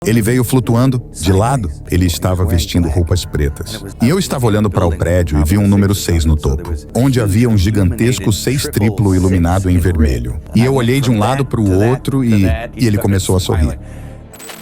Ele veio flutuando de lado. Ele estava vestindo roupas pretas. E eu estava olhando para o prédio e vi um número 6 no topo, onde havia um gigantesco 6 triplo iluminado em vermelho. E eu olhei de um lado para o outro e ele começou a sorrir.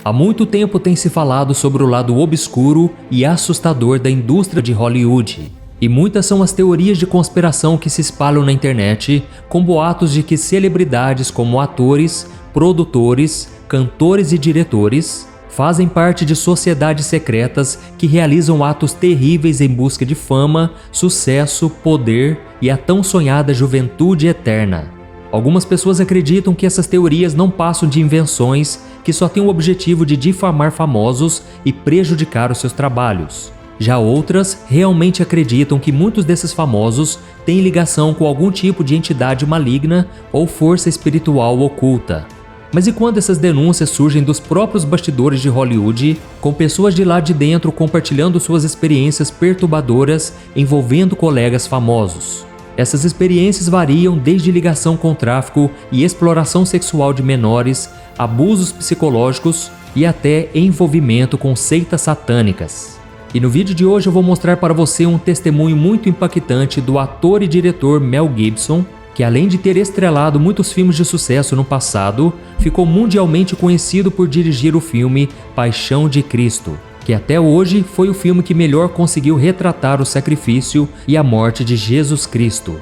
Há muito tempo tem se falado sobre o lado obscuro e assustador da indústria de Hollywood. E muitas são as teorias de conspiração que se espalham na internet, com boatos de que celebridades como atores, produtores, cantores e diretores fazem parte de sociedades secretas que realizam atos terríveis em busca de fama, sucesso, poder e a tão sonhada juventude eterna. Algumas pessoas acreditam que essas teorias não passam de invenções que só têm o objetivo de difamar famosos e prejudicar os seus trabalhos. Já outras realmente acreditam que muitos desses famosos têm ligação com algum tipo de entidade maligna ou força espiritual oculta. Mas e quando essas denúncias surgem dos próprios bastidores de Hollywood, com pessoas de lá de dentro compartilhando suas experiências perturbadoras envolvendo colegas famosos? Essas experiências variam desde ligação com tráfico e exploração sexual de menores, abusos psicológicos e até envolvimento com seitas satânicas. E no vídeo de hoje eu vou mostrar para você um testemunho muito impactante do ator e diretor Mel Gibson, que além de ter estrelado muitos filmes de sucesso no passado, ficou mundialmente conhecido por dirigir o filme Paixão de Cristo, que até hoje foi o filme que melhor conseguiu retratar o sacrifício e a morte de Jesus Cristo.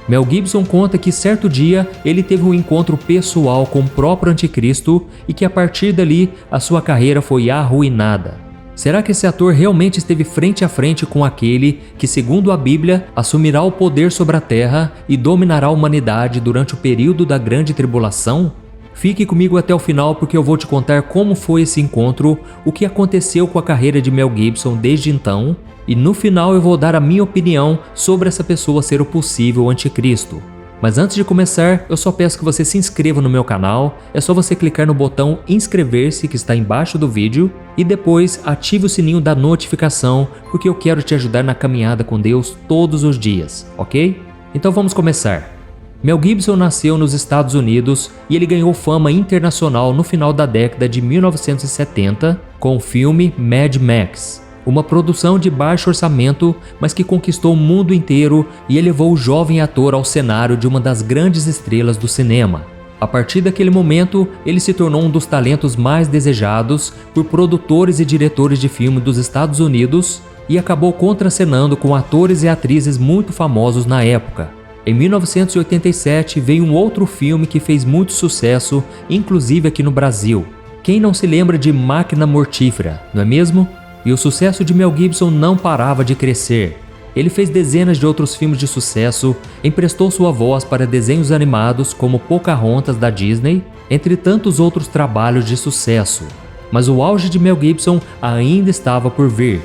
Mel Gibson conta que certo dia ele teve um encontro pessoal com o próprio anticristo e que a partir dali a sua carreira foi arruinada. Será que esse ator realmente esteve frente a frente com aquele que, segundo a Bíblia, assumirá o poder sobre a terra e dominará a humanidade durante o período da grande tribulação? Fique comigo até o final porque eu vou te contar como foi esse encontro, o que aconteceu com a carreira de Mel Gibson desde então, e no final eu vou dar a minha opinião sobre essa pessoa ser o possível anticristo. Mas antes de começar, eu só peço que você se inscreva no meu canal, é só você clicar no botão inscrever-se que está embaixo do vídeo e depois ative o sininho da notificação, porque eu quero te ajudar na caminhada com Deus todos os dias, ok? Então vamos começar. Mel Gibson nasceu nos Estados Unidos e ele ganhou fama internacional no final da década de 1970 com o filme Mad Max. Uma produção de baixo orçamento, mas que conquistou o mundo inteiro e elevou o jovem ator ao cenário de uma das grandes estrelas do cinema. A partir daquele momento, ele se tornou um dos talentos mais desejados por produtores e diretores de filme dos Estados Unidos e acabou contracenando com atores e atrizes muito famosos na época. Em 1987 veio um outro filme que fez muito sucesso, inclusive aqui no Brasil. Quem não se lembra de Máquina Mortífera, não é mesmo? E o sucesso de Mel Gibson não parava de crescer. Ele fez dezenas de outros filmes de sucesso, emprestou sua voz para desenhos animados como Pocahontas da Disney, entre tantos outros trabalhos de sucesso. Mas o auge de Mel Gibson ainda estava por vir.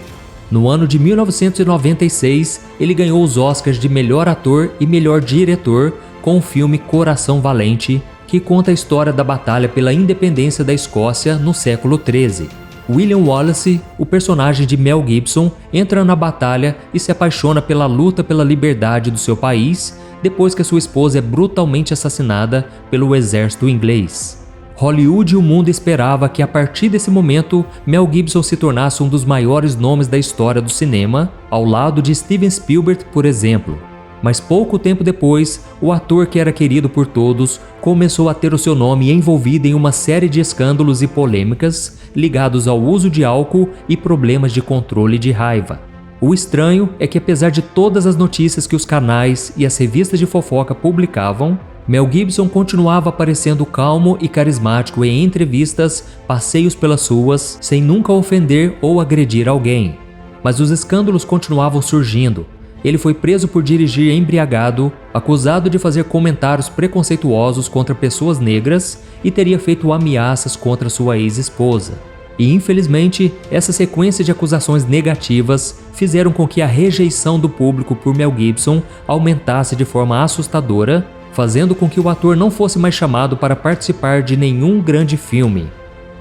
No ano de 1996, ele ganhou os Oscars de melhor ator e melhor diretor com o filme Coração Valente, que conta a história da batalha pela independência da Escócia no século XIII. William Wallace, o personagem de Mel Gibson, entra na batalha e se apaixona pela luta pela liberdade do seu país depois que a sua esposa é brutalmente assassinada pelo exército inglês. Hollywood e o mundo esperava que a partir desse momento Mel Gibson se tornasse um dos maiores nomes da história do cinema, ao lado de Steven Spielberg, por exemplo. Mas pouco tempo depois, o ator que era querido por todos começou a ter o seu nome envolvido em uma série de escândalos e polêmicas ligados ao uso de álcool e problemas de controle de raiva. O estranho é que apesar de todas as notícias que os canais e as revistas de fofoca publicavam, Mel Gibson continuava aparecendo calmo e carismático em entrevistas, passeios pelas ruas, sem nunca ofender ou agredir alguém. Mas os escândalos continuavam surgindo. Ele foi preso por dirigir embriagado, acusado de fazer comentários preconceituosos contra pessoas negras e teria feito ameaças contra sua ex-esposa. E infelizmente, essa sequência de acusações negativas fizeram com que a rejeição do público por Mel Gibson aumentasse de forma assustadora, fazendo com que o ator não fosse mais chamado para participar de nenhum grande filme.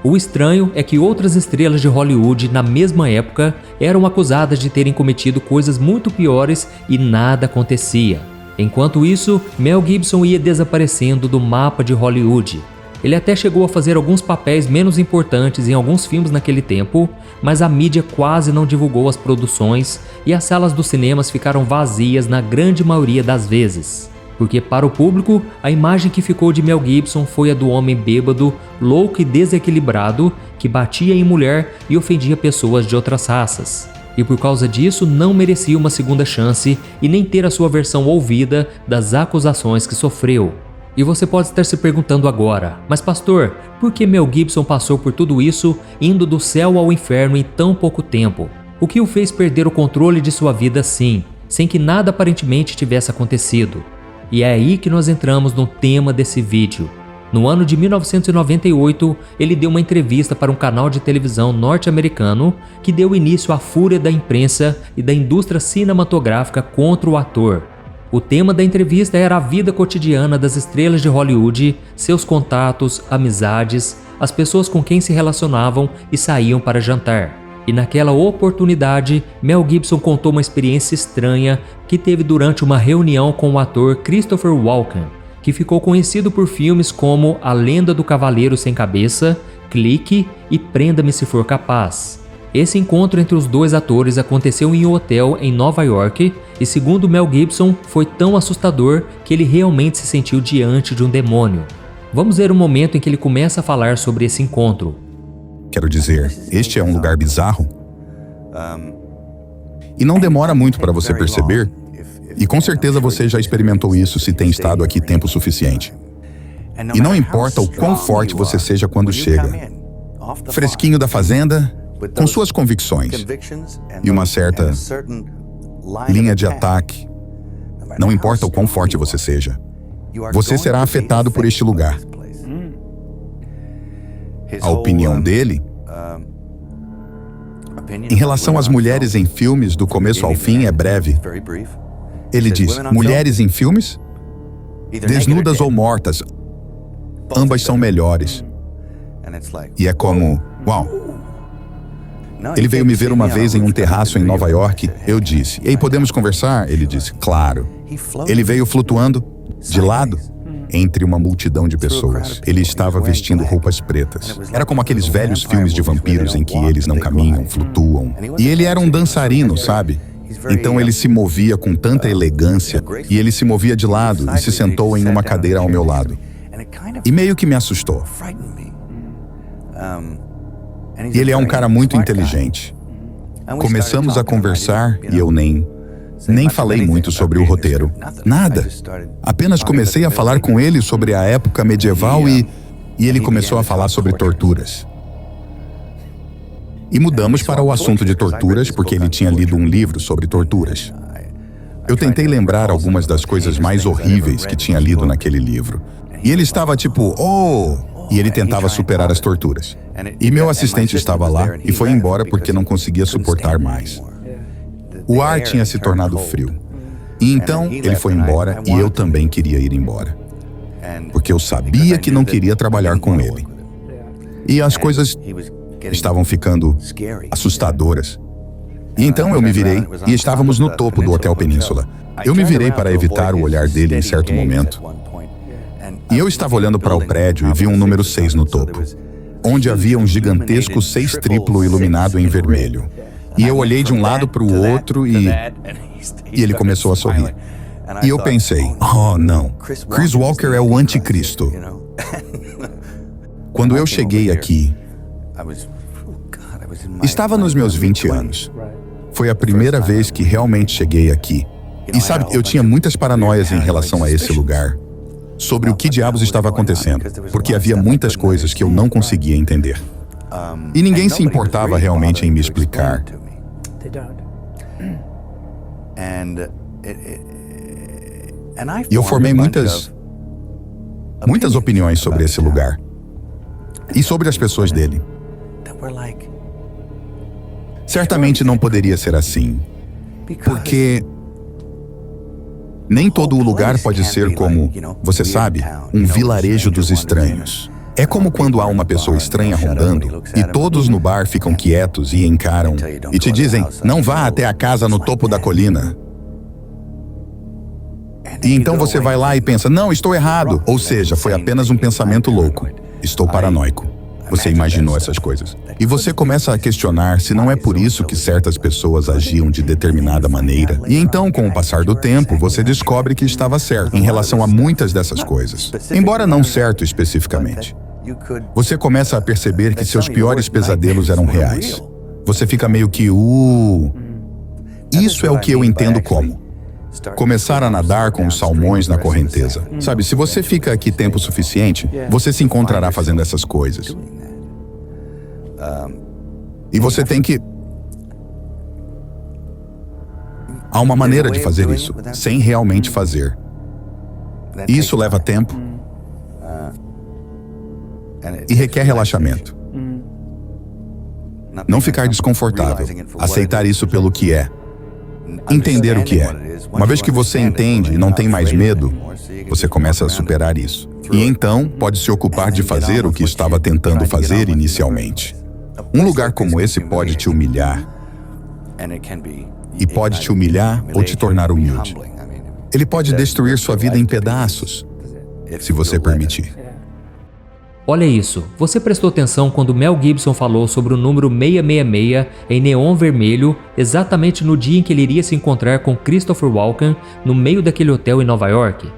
O estranho é que outras estrelas de Hollywood na mesma época eram acusadas de terem cometido coisas muito piores e nada acontecia. Enquanto isso, Mel Gibson ia desaparecendo do mapa de Hollywood. Ele até chegou a fazer alguns papéis menos importantes em alguns filmes naquele tempo, mas a mídia quase não divulgou as produções e as salas dos cinemas ficaram vazias na grande maioria das vezes. Porque para o público, a imagem que ficou de Mel Gibson foi a do homem bêbado, louco e desequilibrado, que batia em mulher e ofendia pessoas de outras raças. E por causa disso não merecia uma segunda chance e nem ter a sua versão ouvida das acusações que sofreu. E você pode estar se perguntando agora, mas pastor, por que Mel Gibson passou por tudo isso indo do céu ao inferno em tão pouco tempo? O que o fez perder o controle de sua vida assim, sem que nada aparentemente tivesse acontecido? E é aí que nós entramos no tema desse vídeo. No ano de 1998, ele deu uma entrevista para um canal de televisão norte-americano que deu início à fúria da imprensa e da indústria cinematográfica contra o ator. O tema da entrevista era a vida cotidiana das estrelas de Hollywood, seus contatos, amizades, as pessoas com quem se relacionavam e saíam para jantar. E naquela oportunidade, Mel Gibson contou uma experiência estranha que teve durante uma reunião com o ator Christopher Walken, que ficou conhecido por filmes como A Lenda do Cavaleiro Sem Cabeça, Clique e Prenda-me Se For Capaz. Esse encontro entre os dois atores aconteceu em um hotel em Nova York e, segundo Mel Gibson, foi tão assustador que ele realmente se sentiu diante de um demônio. Vamos ver o momento em que ele começa a falar sobre esse encontro. Quero dizer, este é um lugar bizarro. E não demora muito para você perceber, e com certeza você já experimentou isso se tem estado aqui tempo suficiente. E não importa o quão forte você seja quando chega, fresquinho da fazenda, com suas convicções e uma certa linha de ataque, não importa o quão forte você seja, você será afetado por este lugar. A opinião dele, em relação às mulheres em filmes do começo ao fim, é breve. Ele diz, mulheres em filmes? Desnudas ou mortas, ambas são melhores. E é como, uau. Ele veio me ver uma vez em um terraço em Nova York. Eu disse, ei, podemos conversar? Ele disse, claro. Ele veio flutuando de lado entre uma multidão de pessoas. Ele estava vestindo roupas pretas. Era como aqueles velhos filmes de vampiros em que eles não caminham, flutuam. E ele era um dançarino, sabe? Então ele se movia com tanta elegância e ele se movia de lado e se sentou em uma cadeira ao meu lado. E meio que me assustou. E ele é um cara muito inteligente. Começamos a conversar e eu nem falei muito sobre o roteiro. Nada. Apenas comecei a falar com ele sobre a época medieval e ele começou a falar sobre torturas. E mudamos para o assunto de torturas porque ele tinha lido um livro sobre torturas. Eu tentei lembrar algumas das coisas mais horríveis que tinha lido naquele livro. E ele estava tipo, oh! E ele tentava superar as torturas. E meu assistente estava lá e foi embora porque não conseguia suportar mais. O ar tinha se tornado frio. E então ele foi embora e eu também queria ir embora. Porque eu sabia que não queria trabalhar com ele. E as coisas estavam ficando assustadoras. E então eu me virei e estávamos no topo do Hotel Península. Eu me virei para evitar o olhar dele em certo momento. E eu estava olhando para o prédio e vi um número 6 no topo, onde havia um gigantesco 6 triplo iluminado em vermelho. E eu olhei de um lado para o outro e ele começou a sorrir. E eu pensei, oh não, Chris Walker é o anticristo. Quando eu cheguei aqui, estava nos meus 20 anos. Foi a primeira vez que realmente cheguei aqui. E sabe, eu tinha muitas paranoias em relação a esse lugar, sobre o que diabos estava acontecendo, porque havia muitas coisas que eu não conseguia entender. E ninguém se importava realmente em me explicar. E eu formei muitas opiniões sobre esse lugar e sobre as pessoas dele. Certamente não poderia ser assim, porque nem todo o lugar pode ser como, você sabe, um vilarejo dos estranhos. É como quando há uma pessoa estranha rondando e todos no bar ficam quietos e encaram e te dizem, não vá até a casa no topo da colina. E então você vai lá e pensa, não, estou errado. Ou seja, foi apenas um pensamento louco. estou paranoico. Você imaginou essas coisas. E você começa a questionar se não é por isso que certas pessoas agiam de determinada maneira. E então, com o passar do tempo, você descobre que estava certo em relação a muitas dessas coisas. Embora não certo especificamente. Você começa a perceber que seus piores pesadelos eram reais. Você fica meio que, Isso é o que eu entendo como começar a nadar com os salmões na correnteza. Sabe, se você fica aqui tempo suficiente, você se encontrará fazendo essas coisas. E você tem que... Há uma maneira de fazer isso, sem realmente fazer. Isso leva tempo e requer relaxamento. Não ficar desconfortável, aceitar isso pelo que é. Entender o que é. Uma vez que você entende e não tem mais medo, você começa a superar isso. E então pode se ocupar de fazer o que estava tentando fazer inicialmente. Um lugar como esse pode te humilhar. E pode te humilhar ou te tornar humilde. Ele pode destruir sua vida em pedaços, se você permitir. Olha isso, você prestou atenção quando Mel Gibson falou sobre o número 666 em neon vermelho, exatamente no dia em que ele iria se encontrar com Christopher Walken no meio daquele hotel em Nova York?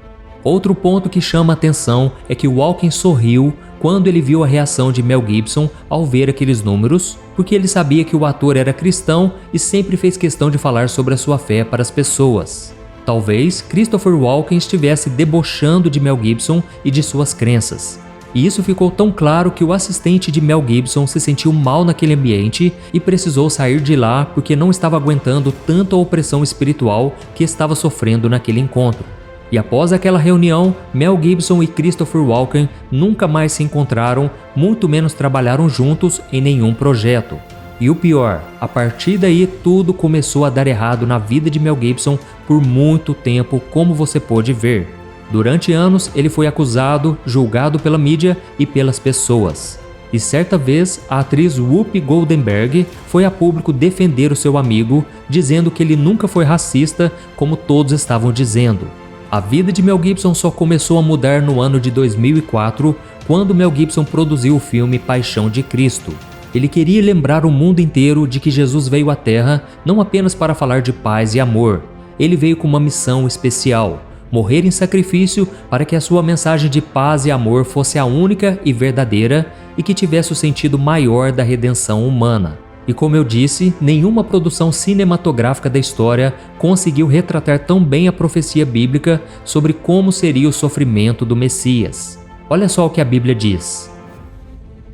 Outro ponto que chama a atenção é que Walken sorriu quando ele viu a reação de Mel Gibson ao ver aqueles números, porque ele sabia que o ator era cristão e sempre fez questão de falar sobre a sua fé para as pessoas. Talvez Christopher Walken estivesse debochando de Mel Gibson e de suas crenças. E isso ficou tão claro que o assistente de Mel Gibson se sentiu mal naquele ambiente e precisou sair de lá porque não estava aguentando tanta opressão espiritual que estava sofrendo naquele encontro. E após aquela reunião, Mel Gibson e Christopher Walken nunca mais se encontraram, muito menos trabalharam juntos em nenhum projeto. E o pior, a partir daí tudo começou a dar errado na vida de Mel Gibson por muito tempo, como você pôde ver. Durante anos, ele foi acusado, julgado pela mídia e pelas pessoas. E certa vez, a atriz Whoopi Goldberg foi a público defender o seu amigo, dizendo que ele nunca foi racista, como todos estavam dizendo. A vida de Mel Gibson só começou a mudar no ano de 2004, quando Mel Gibson produziu o filme Paixão de Cristo. Ele queria lembrar o mundo inteiro de que Jesus veio à Terra não apenas para falar de paz e amor. Ele veio com uma missão especial: morrer em sacrifício para que a sua mensagem de paz e amor fosse a única e verdadeira e que tivesse o sentido maior da redenção humana. E como eu disse, nenhuma produção cinematográfica da história conseguiu retratar tão bem a profecia bíblica sobre como seria o sofrimento do Messias. Olha só o que a Bíblia diz: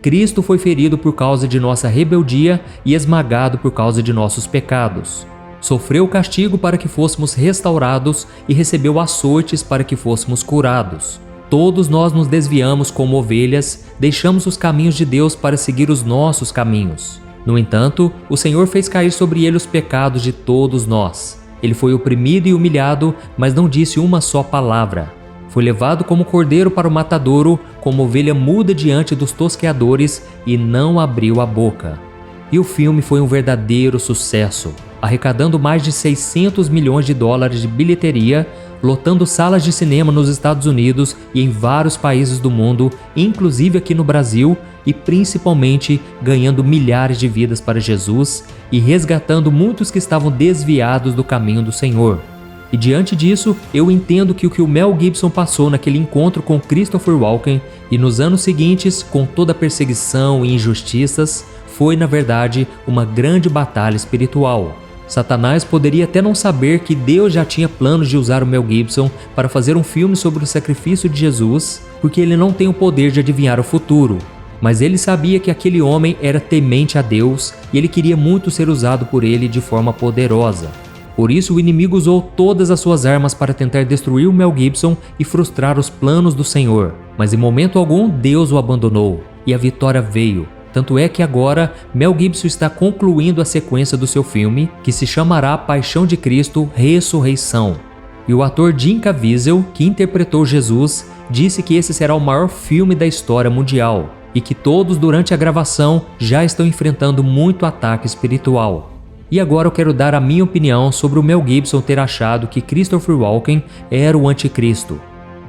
Cristo foi ferido por causa de nossa rebeldia e esmagado por causa de nossos pecados. Sofreu o castigo para que fôssemos restaurados e recebeu açoites para que fôssemos curados. Todos nós nos desviamos como ovelhas, deixamos os caminhos de Deus para seguir os nossos caminhos. No entanto, o Senhor fez cair sobre ele os pecados de todos nós. Ele foi oprimido e humilhado, mas não disse uma só palavra. Foi levado como cordeiro para o matadouro, como ovelha muda diante dos tosqueadores, e não abriu a boca. E o filme foi um verdadeiro sucesso, arrecadando mais de 600 milhões de dólares de bilheteria, lotando salas de cinema nos Estados Unidos e em vários países do mundo, inclusive aqui no Brasil, e principalmente ganhando milhares de vidas para Jesus e resgatando muitos que estavam desviados do caminho do Senhor. E diante disso, eu entendo que o que o Mel Gibson passou naquele encontro com Christopher Walken e nos anos seguintes, com toda a perseguição e injustiças, foi, na verdade, uma grande batalha espiritual. Satanás poderia até não saber que Deus já tinha planos de usar o Mel Gibson para fazer um filme sobre o sacrifício de Jesus, porque ele não tem o poder de adivinhar o futuro. Mas ele sabia que aquele homem era temente a Deus e ele queria muito ser usado por ele de forma poderosa. Por isso o inimigo usou todas as suas armas para tentar destruir o Mel Gibson e frustrar os planos do Senhor. Mas em momento algum Deus o abandonou e a vitória veio. Tanto é que agora Mel Gibson está concluindo a sequência do seu filme, que se chamará Paixão de Cristo, Ressurreição. E o ator Jim Caviezel, que interpretou Jesus, disse que esse será o maior filme da história mundial e que todos durante a gravação já estão enfrentando muito ataque espiritual. E agora eu quero dar a minha opinião sobre o Mel Gibson ter achado que Christopher Walken era o anticristo.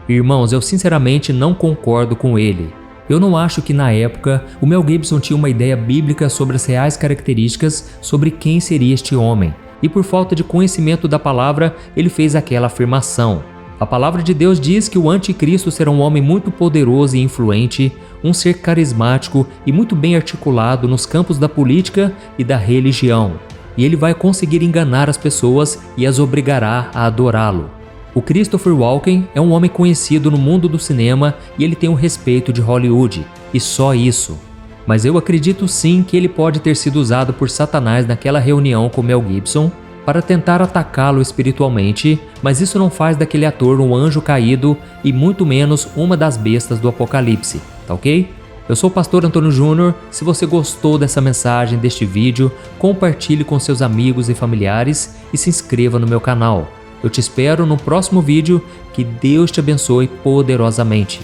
Irmãos, eu sinceramente não concordo com ele. Eu não acho que na época o Mel Gibson tinha uma ideia bíblica sobre as reais características sobre quem seria este homem. E por falta de conhecimento da palavra, ele fez aquela afirmação. A palavra de Deus diz que o anticristo será um homem muito poderoso e influente, um ser carismático e muito bem articulado nos campos da política e da religião. E ele vai conseguir enganar as pessoas e as obrigará a adorá-lo. O Christopher Walken é um homem conhecido no mundo do cinema e ele tem o respeito de Hollywood, e só isso. Mas eu acredito sim que ele pode ter sido usado por Satanás naquela reunião com Mel Gibson para tentar atacá-lo espiritualmente, mas isso não faz daquele ator um anjo caído e muito menos uma das bestas do Apocalipse, tá ok? Eu sou o Pastor Antônio Júnior. Se você gostou dessa mensagem, deste vídeo, compartilhe com seus amigos e familiares e se inscreva no meu canal. Eu te espero no próximo vídeo. Que Deus te abençoe poderosamente.